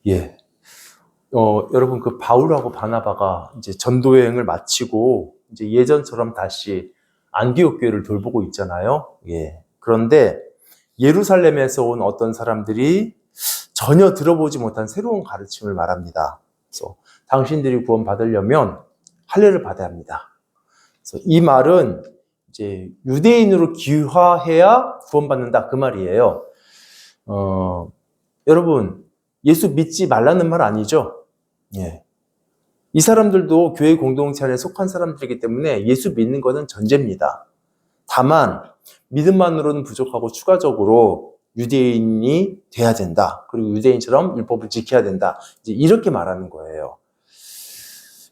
예. 여러분, 그 바울하고 바나바가 이제 전도 여행을 마치고 이제 예전처럼 다시 안디옥 교회를 돌보고 있잖아요. 예. 그런데 예루살렘에서 온 어떤 사람들이 전혀 들어보지 못한 새로운 가르침을 말합니다. 그래서 당신들이 구원받으려면 할례를 받아야 합니다. 그래서 이 말은 이제 유대인으로 귀화해야 구원받는다, 그 말이에요. 여러분, 예수 믿지 말라는 말 아니죠? 예. 이 사람들도 교회 공동체 안에 속한 사람들이기 때문에 예수 믿는 것은 전제입니다. 다만 믿음만으로는 부족하고 추가적으로 유대인이 돼야 된다. 그리고 유대인처럼 율법을 지켜야 된다. 이제 이렇게 말하는 거예요.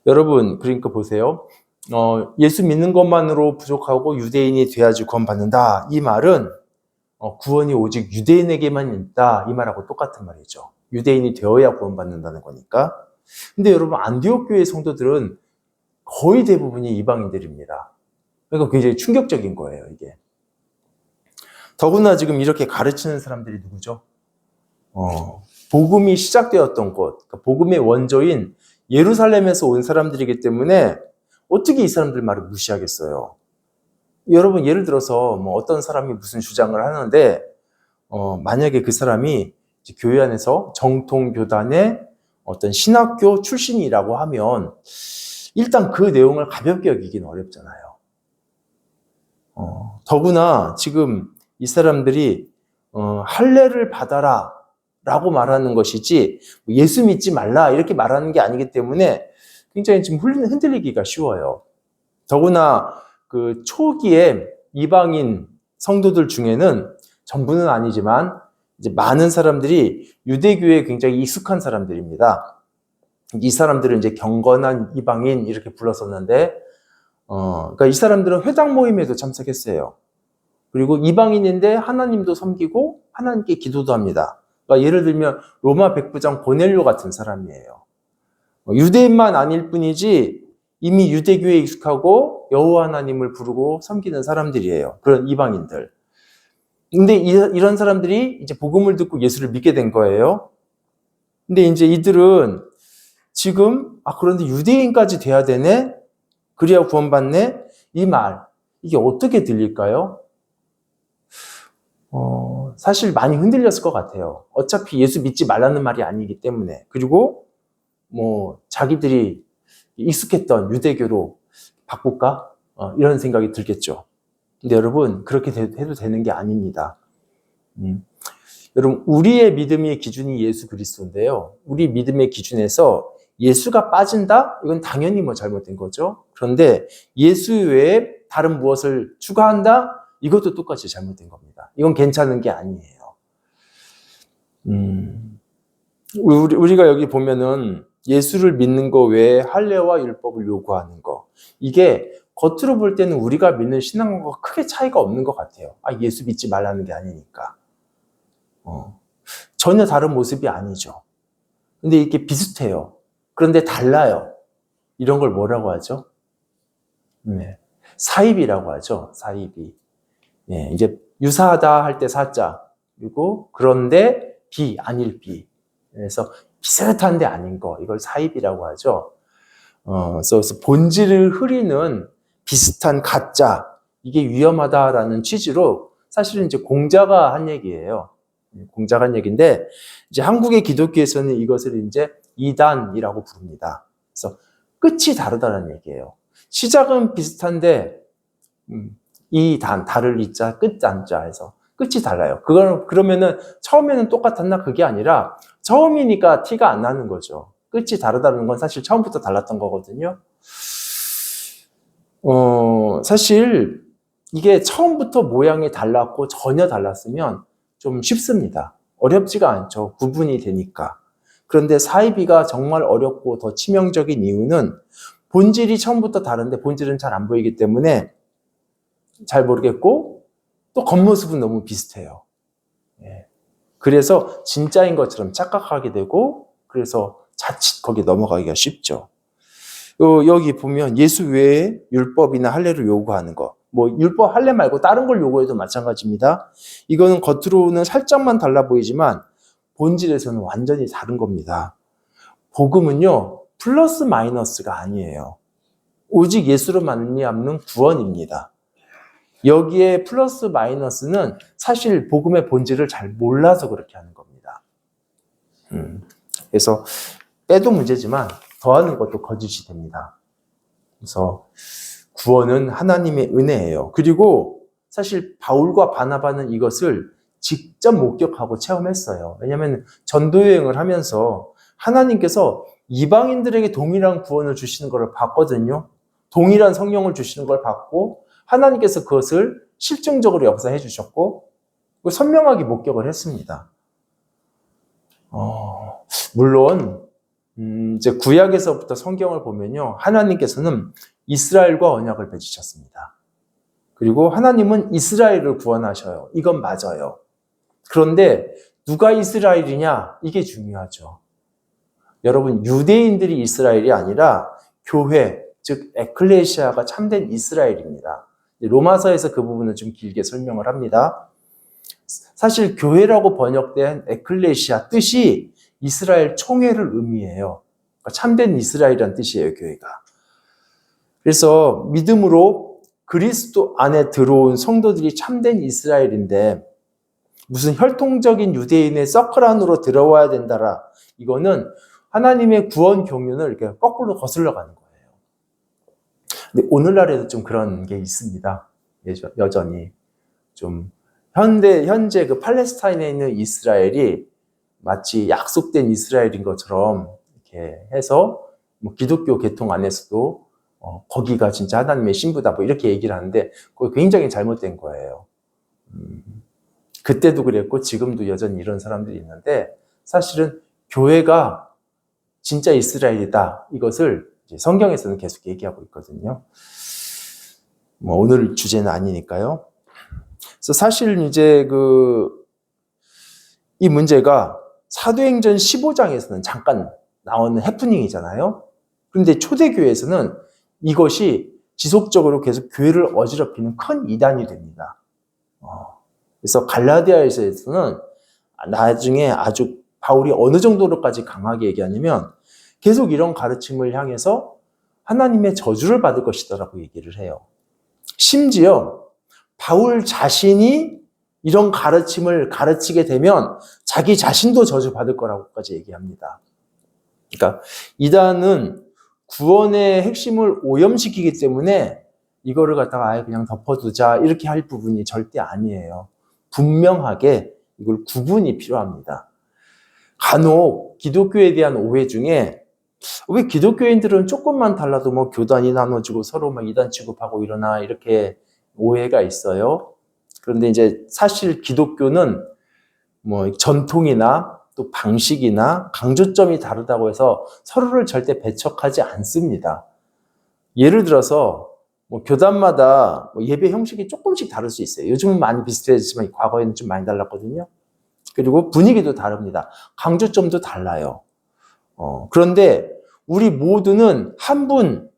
여러분, 그러니까 보세요. 예수 믿는 것만으로 부족하고 유대인이 돼야지 구원받는다. 이 말은 구원이 오직 유대인에게만 있다. 이 말하고 똑같은 말이죠. 유대인이 되어야 구원받는다는 거니까. 근데 여러분, 안디옥 교회 성도들은 거의 대부분이 이방인들입니다. 그러니까 굉장히 충격적인 거예요, 이게. 더구나 지금 이렇게 가르치는 사람들이 누구죠? 복음이 시작되었던 곳, 그러니까 복음의 원조인 예루살렘에서 온 사람들이기 때문에 어떻게 이 사람들 말을 무시하겠어요? 여러분, 예를 들어서 뭐 어떤 사람이 무슨 주장을 하는데 만약에 그 사람이 교회 안에서 정통교단의 어떤 신학교 출신이라고 하면 일단 그 내용을 가볍게 여기긴 어렵잖아요. 더구나 지금 이 사람들이 할례를 받아라 라고 말하는 것이지 예수 믿지 말라 이렇게 말하는 게 아니기 때문에 굉장히 지금 흔들리기가 쉬워요. 더구나 그 초기에 이방인 성도들 중에는 전부는 아니지만 이제 많은 사람들이 유대교에 굉장히 익숙한 사람들입니다. 이 사람들은 이제 경건한 이방인 이렇게 불렀었는데, 그러니까 이 사람들은 회당 모임에도 참석했어요. 그리고 이방인인데 하나님도 섬기고 하나님께 기도도 합니다. 그러니까 예를 들면 로마 백부장 고넬료 같은 사람이에요. 유대인만 아닐 뿐이지 이미 유대교에 익숙하고 여호와 하나님을 부르고 섬기는 사람들이에요. 그런 이방인들. 근데 이런 사람들이 이제 복음을 듣고 예수를 믿게 된 거예요. 근데 이제 이들은 지금 그런데 유대인까지 돼야 되네? 그래야 구원받네? 이 말, 이게 어떻게 들릴까요? 사실 많이 흔들렸을 것 같아요. 어차피 예수 믿지 말라는 말이 아니기 때문에. 그리고 뭐 자기들이 익숙했던 유대교로 바꿀까? 이런 생각이 들겠죠. 근데 여러분, 그렇게 해도 되는 게 아닙니다. 여러분, 우리의 믿음의 기준이 예수 그리스도인데요. 우리 믿음의 기준에서 예수가 빠진다? 이건 당연히 뭐 잘못된 거죠. 그런데 예수 외에 다른 무엇을 추가한다? 이것도 똑같이 잘못된 겁니다. 이건 괜찮은 게 아니에요. 우리가 여기 보면은 예수를 믿는 거 외에 할례와 율법을 요구하는 거. 이게 겉으로 볼 때는 우리가 믿는 신앙과 크게 차이가 없는 것 같아요. 예수 믿지 말라는 게 아니니까. 전혀 다른 모습이 아니죠. 근데 이게 비슷해요. 그런데 달라요. 이런 걸 뭐라고 하죠? 네. 사입이라고 하죠. 사입이. 네, 이제 유사하다 할 때 사자. 그리고 그런데 아닐 비. 그래서 비슷한데 아닌 거. 이걸 사입이라고 하죠. 그래서 본질을 흐리는 비슷한 가짜. 이게 위험하다라는 취지로 사실은 이제 공자가 한 얘기예요. 공자가 한 얘기인데 이제 한국의 기독교에서는 이것을 이제 이단이라고 부릅니다. 그래서 끝이 다르다는 얘기예요. 시작은 비슷한데 다를 이자 끝 안자 해서 끝이 달라요. 그러면은 처음에는 똑같았나? 그게 아니라 처음이니까 티가 안 나는 거죠. 끝이 다르다는 건 사실 처음부터 달랐던 거거든요. 사실 이게 처음부터 모양이 달랐고 전혀 달랐으면 좀 쉽습니다. 어렵지가 않죠. 구분이 되니까. 그런데 사이비가 정말 어렵고 더 치명적인 이유는 본질이 처음부터 다른데 본질은 잘 안 보이기 때문에 잘 모르겠고 또 겉모습은 너무 비슷해요. 그래서 진짜인 것처럼 착각하게 되고 그래서 자칫 거기에 넘어가기가 쉽죠. 여기 보면 예수 외에 율법이나 할례를 요구하는 거. 뭐 율법 할례 말고 다른 걸 요구해도 마찬가지입니다. 이거는 겉으로는 살짝만 달라 보이지만 본질에서는 완전히 다른 겁니다. 복음은요, 플러스 마이너스가 아니에요. 오직 예수로 말미암는 구원입니다. 여기에 플러스 마이너스는 사실 복음의 본질을 잘 몰라서 그렇게 하는 겁니다. 그래서 빼도 문제지만 더하는 것도 거짓이 됩니다. 그래서 구원은 하나님의 은혜예요. 그리고 사실 바울과 바나바는 이것을 직접 목격하고 체험했어요. 왜냐하면 전도여행을 하면서 하나님께서 이방인들에게 동일한 구원을 주시는 것을 봤거든요. 동일한 성령을 주시는 걸 봤고 하나님께서 그것을 실증적으로 역사해 주셨고 선명하게 목격을 했습니다. 물론 이제 구약에서부터 성경을 보면요, 하나님께서는 이스라엘과 언약을 맺으셨습니다. 그리고 하나님은 이스라엘을 구원하셔요. 이건 맞아요. 그런데 누가 이스라엘이냐? 이게 중요하죠. 여러분, 유대인들이 이스라엘이 아니라 교회, 즉 에클레시아가 참된 이스라엘입니다. 로마서에서 그 부분을 좀 길게 설명을 합니다. 사실 교회라고 번역된 에클레시아 뜻이 이스라엘 총회를 의미해요. 그러니까 참된 이스라엘이라는 뜻이에요, 교회가. 그래서 믿음으로 그리스도 안에 들어온 성도들이 참된 이스라엘인데 무슨 혈통적인 유대인의 서클 안으로 들어와야 된다라. 이거는 하나님의 구원 경륜을 이렇게 거꾸로 거슬러 가는 거예요. 근데 오늘날에도 좀 그런 게 있습니다. 여전히 좀 현재 그 팔레스타인에 있는 이스라엘이 마치 약속된 이스라엘인 것처럼 이렇게 해서 뭐 기독교 계통 안에서도 거기가 진짜 하나님의 신부다 뭐 이렇게 얘기를 하는데 그거 굉장히 잘못된 거예요. 그때도 그랬고 지금도 여전히 이런 사람들이 있는데 사실은 교회가 진짜 이스라엘이다. 이것을 이제 성경에서는 계속 얘기하고 있거든요. 뭐 오늘 주제는 아니니까요. 그래서 사실 이제 이 문제가 사도행전 15장에서는 잠깐 나오는 해프닝이잖아요. 그런데 초대교회에서는 이것이 지속적으로 계속 교회를 어지럽히는 큰 이단이 됩니다. 그래서 갈라디아에서는 나중에 아주 바울이 어느 정도로까지 강하게 얘기하냐면 계속 이런 가르침을 향해서 하나님의 저주를 받을 것이다라고 얘기를 해요. 심지어 바울 자신이 이런 가르침을 가르치게 되면 자기 자신도 저주받을 거라고까지 얘기합니다. 그러니까 이단은 구원의 핵심을 오염시키기 때문에 이거를 갖다가 아예 그냥 덮어두자 이렇게 할 부분이 절대 아니에요. 분명하게 이걸 구분이 필요합니다. 간혹 기독교에 대한 오해 중에 왜 기독교인들은 조금만 달라도 뭐 교단이 나눠지고 서로 막 이단 취급하고 이러나 이렇게 오해가 있어요. 그런데 이제 사실 기독교는 뭐 전통이나 또 방식이나 강조점이 다르다고 해서 서로를 절대 배척하지 않습니다. 예를 들어서 뭐 교단마다 뭐 예배 형식이 조금씩 다를 수 있어요. 요즘은 많이 비슷해지지만 과거에는 좀 많이 달랐거든요. 그리고 분위기도 다릅니다. 강조점도 달라요. 그런데 우리 모두는 한 분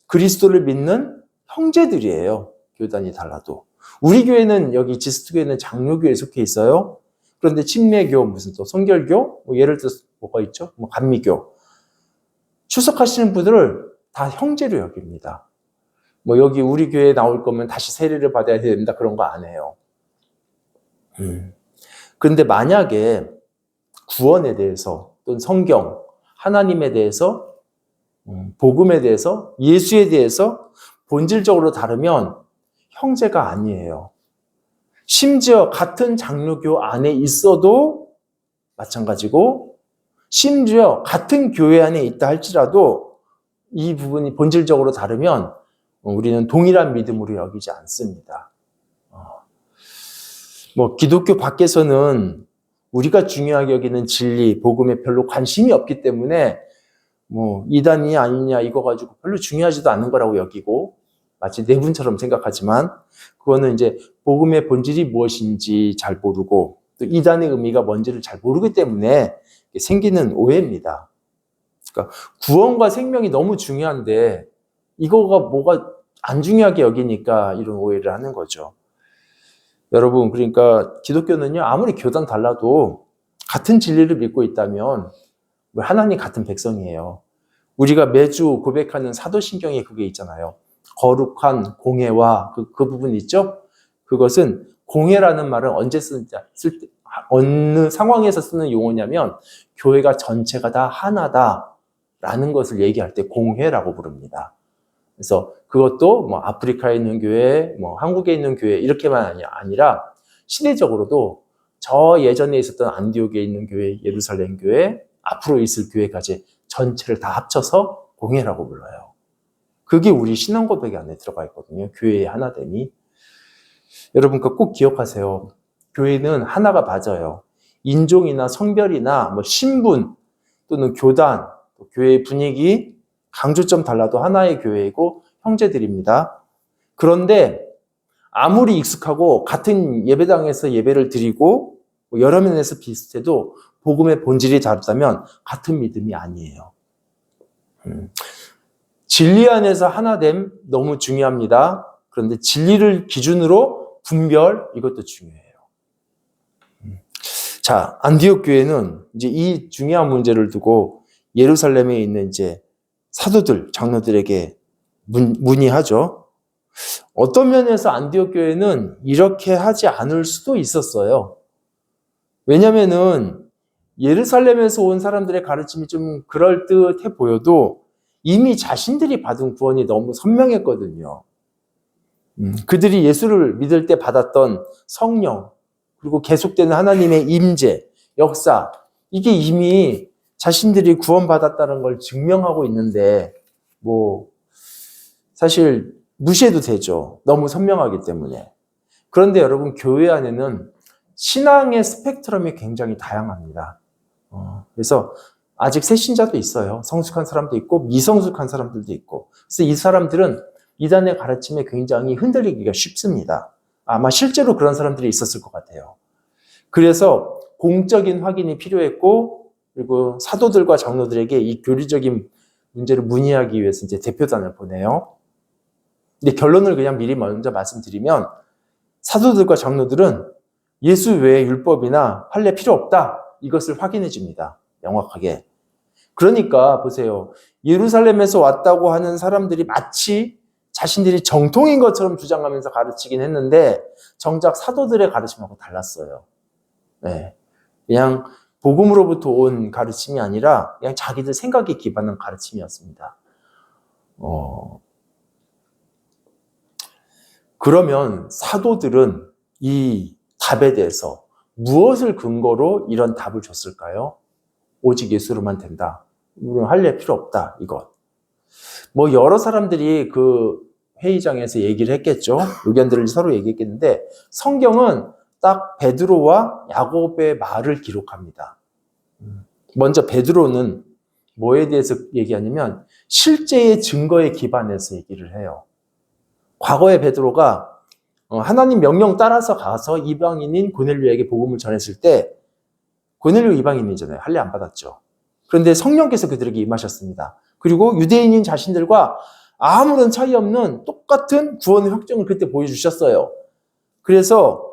그리스도를 믿는 형제들이에요. 교단이 달라도. 우리 교회는 여기 지스트교회는 장로교에 속해 있어요. 그런데 침례교, 무슨 또 성결교, 뭐 예를 들어서 뭐가 있죠? 뭐 감리교. 출석하시는 분들을 다 형제로 여깁니다. 뭐 여기 우리 교회에 나올 거면 다시 세례를 받아야 된다 그런 거 안 해요. 그런데 만약에 구원에 대해서 또는 성경, 하나님에 대해서, 복음에 대해서, 예수에 대해서 본질적으로 다르면 형제가 아니에요. 심지어 같은 장로교 안에 있어도 마찬가지고 심지어 같은 교회 안에 있다 할지라도 이 부분이 본질적으로 다르면 우리는 동일한 믿음으로 여기지 않습니다. 뭐 기독교 밖에서는 우리가 중요하게 여기는 진리, 복음에 별로 관심이 없기 때문에 뭐 이단이 아니냐 이거 가지고 별로 중요하지도 않은 거라고 여기고 마치 내분처럼 생각하지만 그거는 이제 복음의 본질이 무엇인지 잘 모르고 또 이단의 의미가 뭔지를 잘 모르기 때문에 생기는 오해입니다. 그러니까 구원과 생명이 너무 중요한데 이거가 뭐가 안 중요하게 여기니까 이런 오해를 하는 거죠. 여러분, 그러니까 기독교는요, 아무리 교단 달라도 같은 진리를 믿고 있다면 하나님 같은 백성이에요. 우리가 매주 고백하는 사도신경에 그게 있잖아요. 거룩한 공회와 그 부분 있죠? 그것은 공회라는 말은 언제 어느 상황에서 쓰는 용어냐면 교회가 전체가 다 하나다라는 것을 얘기할 때 공회라고 부릅니다. 그래서 그것도 뭐 아프리카에 있는 교회, 뭐 한국에 있는 교회 이렇게만 아니라 시대적으로도 저 예전에 있었던 안디옥에 있는 교회, 예루살렘 교회, 앞으로 있을 교회까지 전체를 다 합쳐서 공회라고 불러요. 그게 우리 신앙 고백 안에 들어가 있거든요. 교회의 하나됨이. 여러분 꼭 기억하세요. 교회는 하나가 맞아요. 인종이나 성별이나 뭐 신분 또는 교단, 교회의 분위기, 강조점 달라도 하나의 교회이고 형제들입니다. 그런데 아무리 익숙하고 같은 예배당에서 예배를 드리고 여러 면에서 비슷해도 복음의 본질이 다르다면 같은 믿음이 아니에요. 진리 안에서 하나됨 너무 중요합니다. 그런데 진리를 기준으로 분별 이것도 중요해요. 자, 안디옥 교회는 이제 이 중요한 문제를 두고 예루살렘에 있는 이제 사도들, 장로들에게 문의하죠. 어떤 면에서 안디옥 교회는 이렇게 하지 않을 수도 있었어요. 왜냐면은 예루살렘에서 온 사람들의 가르침이 좀 그럴듯해 보여도 이미 자신들이 받은 구원이 너무 선명했거든요. 그들이 예수를 믿을 때 받았던 성령, 그리고 계속되는 하나님의 임재, 역사, 이게 이미 자신들이 구원받았다는 걸 증명하고 있는데 사실 무시해도 되죠. 너무 선명하기 때문에. 그런데 여러분 교회 안에는 신앙의 스펙트럼이 굉장히 다양합니다. 그래서 아직 새신자도 있어요. 성숙한 사람도 있고 미성숙한 사람들도 있고. 그래서 이 사람들은 이단의 가르침에 굉장히 흔들리기가 쉽습니다. 아마 실제로 그런 사람들이 있었을 것 같아요. 그래서 공적인 확인이 필요했고 그리고 사도들과 장로들에게 이 교리적인 문제를 문의하기 위해서 이제 대표단을 보내요. 근데 결론을 그냥 미리 먼저 말씀드리면 사도들과 장로들은 예수 외에 율법이나 판례 필요 없다. 이것을 확인해 줍니다. 명확하게. 그러니까 보세요. 예루살렘에서 왔다고 하는 사람들이 마치 자신들이 정통인 것처럼 주장하면서 가르치긴 했는데 정작 사도들의 가르침하고 달랐어요. 네. 그냥 복음으로부터 온 가르침이 아니라 그냥 자기들 생각에 기반한 가르침이었습니다. 그러면 사도들은 이 답에 대해서 무엇을 근거로 이런 답을 줬을까요? 오직 예수로만 된다. 우리는 할례 필요 없다. 이것. 여러 사람들이 그 회의장에서 얘기를 했겠죠. 의견들을 서로 얘기했겠는데 성경은 딱 베드로와 야곱의 말을 기록합니다. 먼저 베드로는 뭐에 대해서 얘기하냐면 실제의 증거에 기반해서 얘기를 해요. 과거에 베드로가 하나님 명령 따라서 가서 이방인인 고넬료에게 복음을 전했을 때 고넬료 이방인이잖아요. 할례 안 받았죠. 그런데 성령께서 그들에게 임하셨습니다. 그리고 유대인인 자신들과 아무런 차이 없는 똑같은 구원의 확정을 그때 보여주셨어요. 그래서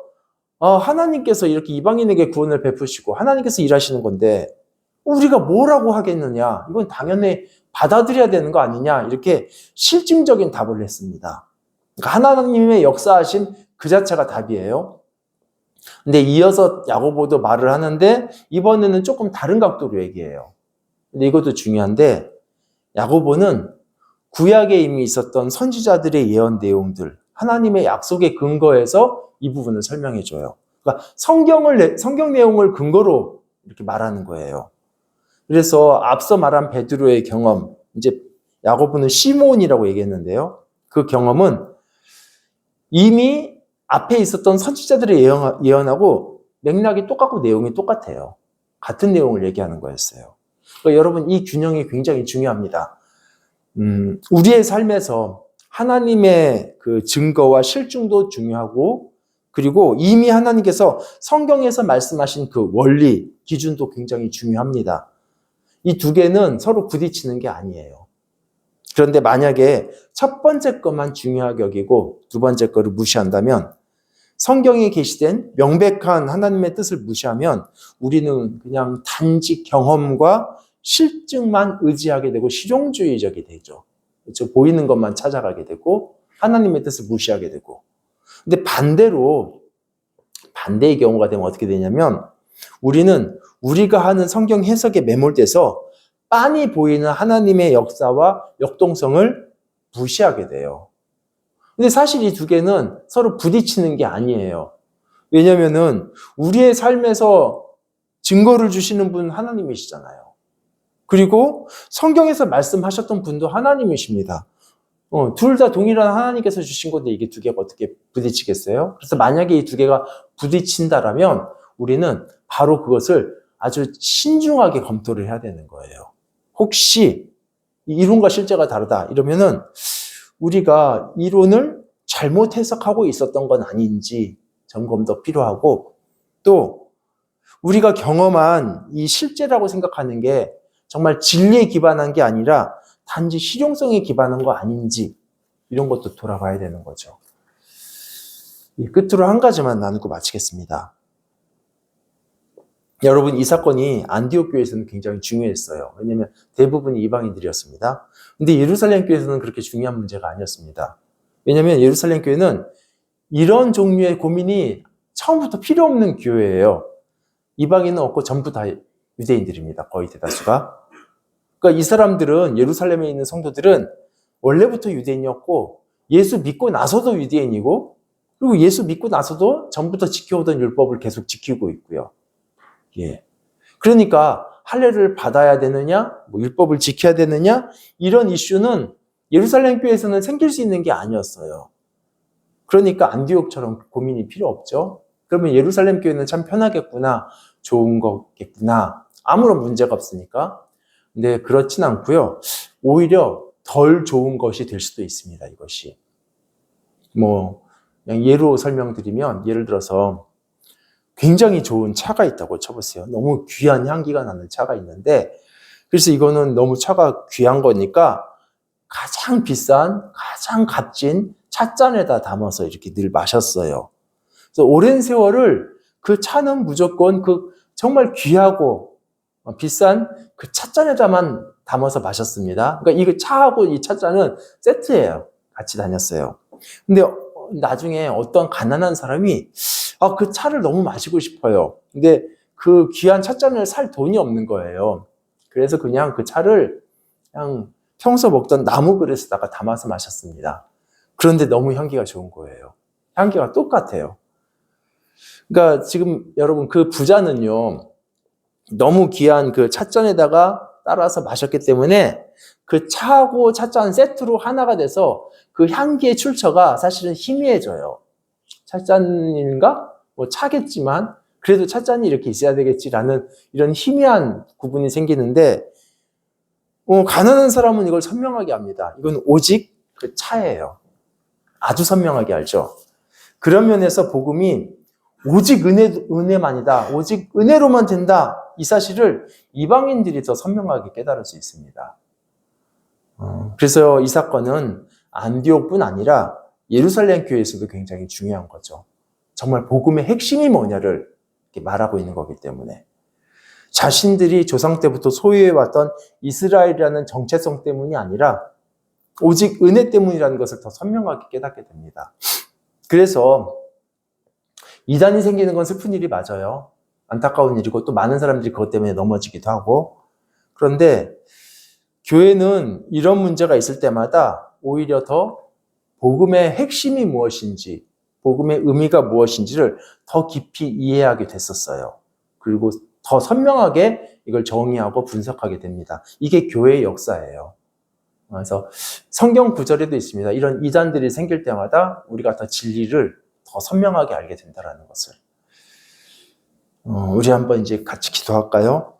하나님께서 이렇게 이방인에게 구원을 베푸시고 하나님께서 일하시는 건데 우리가 뭐라고 하겠느냐. 이건 당연히 받아들여야 되는 거 아니냐. 이렇게 실증적인 답을 했습니다. 그러니까 하나님의 역사하신 그 자체가 답이에요. 근데 이어서 야고보도 말을 하는데 이번에는 조금 다른 각도로 얘기해요. 근데 이것도 중요한데 야고보는 구약에 이미 있었던 선지자들의 예언 내용들, 하나님의 약속의 근거에서 이 부분을 설명해 줘요. 그러니까 성경 내용을 근거로 이렇게 말하는 거예요. 그래서 앞서 말한 베드로의 경험, 이제 야고보는 시몬이라고 얘기했는데요. 그 경험은 이미 앞에 있었던 선지자들의 예언하고 맥락이 똑같고 내용이 똑같아요. 같은 내용을 얘기하는 거였어요. 그러니까 여러분 이 균형이 굉장히 중요합니다. 우리의 삶에서 하나님의 그 증거와 실증도 중요하고 그리고 이미 하나님께서 성경에서 말씀하신 그 원리, 기준도 굉장히 중요합니다. 이 두 개는 서로 부딪히는 게 아니에요. 그런데 만약에 첫 번째 것만 중요하게 여기고 두 번째 거를 무시한다면 성경에 게시된 명백한 하나님의 뜻을 무시하면 우리는 그냥 단지 경험과 실증만 의지하게 되고 실용주의적이 되죠. 그렇죠? 보이는 것만 찾아가게 되고 하나님의 뜻을 무시하게 되고. 근데 반대로 반대의 경우가 되면 어떻게 되냐면 우리는 우리가 하는 성경 해석에 매몰돼서 빤히 보이는 하나님의 역사와 역동성을 무시하게 돼요. 근데 사실 이 두 개는 서로 부딪히는 게 아니에요. 왜냐면은 우리의 삶에서 증거를 주시는 분 하나님이시잖아요. 그리고 성경에서 말씀하셨던 분도 하나님이십니다. 둘 다 동일한 하나님께서 주신 건데 이게 두 개가 어떻게 부딪히겠어요? 그래서 만약에 이 두 개가 부딪힌다라면 우리는 바로 그것을 아주 신중하게 검토를 해야 되는 거예요. 혹시 이론과 실제가 다르다 이러면은 우리가 이론을 잘못 해석하고 있었던 건 아닌지 점검도 필요하고 또 우리가 경험한 이 실제라고 생각하는 게 정말 진리에 기반한 게 아니라 단지 실용성에 기반한 거 아닌지 이런 것도 돌아봐야 되는 거죠. 끝으로 한 가지만 나누고 마치겠습니다. 여러분 이 사건이 안디옥 교회에서는 굉장히 중요했어요. 왜냐하면 대부분이 이방인들이었습니다. 근데 예루살렘 교회에서는 그렇게 중요한 문제가 아니었습니다. 왜냐하면 예루살렘 교회는 이런 종류의 고민이 처음부터 필요 없는 교회예요. 이방인은 없고 전부 다 유대인들입니다. 거의 대다수가. 그러니까 이 사람들은 예루살렘에 있는 성도들은 원래부터 유대인이었고 예수 믿고 나서도 유대인이고 그리고 예수 믿고 나서도 전부터 지켜오던 율법을 계속 지키고 있고요. 예. 그러니까 할례를 받아야 되느냐, 율법을 지켜야 되느냐 이런 이슈는 예루살렘 교회에서는 생길 수 있는 게 아니었어요. 그러니까 안디옥처럼 고민이 필요 없죠. 그러면 예루살렘 교회는 참 편하겠구나, 좋은 거겠구나, 아무런 문제가 없으니까. 근데 그렇진 않고요. 오히려 덜 좋은 것이 될 수도 있습니다. 이것이. 그냥 예로 설명드리면 예를 들어서 굉장히 좋은 차가 있다고 쳐보세요. 너무 귀한 향기가 나는 차가 있는데 그래서 이거는 너무 차가 귀한 거니까 가장 비싼, 가장 값진 찻잔에다 담아서 이렇게 늘 마셨어요. 그래서 오랜 세월을 그 차는 무조건 그 정말 귀하고 비싼 그 찻잔에다만 담아서 마셨습니다. 그러니까 이 차하고 이 찻잔은 세트예요. 같이 다녔어요. 근데 나중에 어떤 가난한 사람이 그 차를 너무 마시고 싶어요. 근데 그 귀한 찻잔을 살 돈이 없는 거예요. 그래서 그냥 그 차를 그냥 평소 먹던 나무 그릇에다가 담아서 마셨습니다. 그런데 너무 향기가 좋은 거예요. 향기가 똑같아요. 그러니까 지금 여러분 그 부자는요, 너무 귀한 그 찻잔에다가 따라서 마셨기 때문에 그 차하고 찻잔 세트로 하나가 돼서 그 향기의 출처가 사실은 희미해져요. 찻잔인가? 차겠지만 그래도 찻잔이 이렇게 있어야 되겠지라는 이런 희미한 구분이 생기는데 가난한 사람은 이걸 선명하게 합니다. 이건 오직 그 차예요. 아주 선명하게 알죠. 그런 면에서 복음이 오직 은혜만이다. 오직 은혜로만 된다. 이 사실을 이방인들이 더 선명하게 깨달을 수 있습니다. 그래서 이 사건은 안디옥뿐 아니라 예루살렘 교회에서도 굉장히 중요한 거죠. 정말 복음의 핵심이 뭐냐를 이렇게 말하고 있는 거기 때문에 자신들이 조상 때부터 소유해왔던 이스라엘이라는 정체성 때문이 아니라 오직 은혜 때문이라는 것을 더 선명하게 깨닫게 됩니다. 그래서 이단이 생기는 건 슬픈 일이 맞아요. 안타까운 일이고 또 많은 사람들이 그것 때문에 넘어지기도 하고. 그런데 교회는 이런 문제가 있을 때마다 오히려 더 복음의 핵심이 무엇인지, 복음의 의미가 무엇인지를 더 깊이 이해하게 됐었어요. 그리고 더 선명하게 이걸 정의하고 분석하게 됩니다. 이게 교회의 역사예요. 그래서 성경 구절에도 있습니다. 이런 이단들이 생길 때마다 우리가 더 진리를 더 선명하게 알게 된다는 것을. 우리 한번 이제 같이 기도할까요?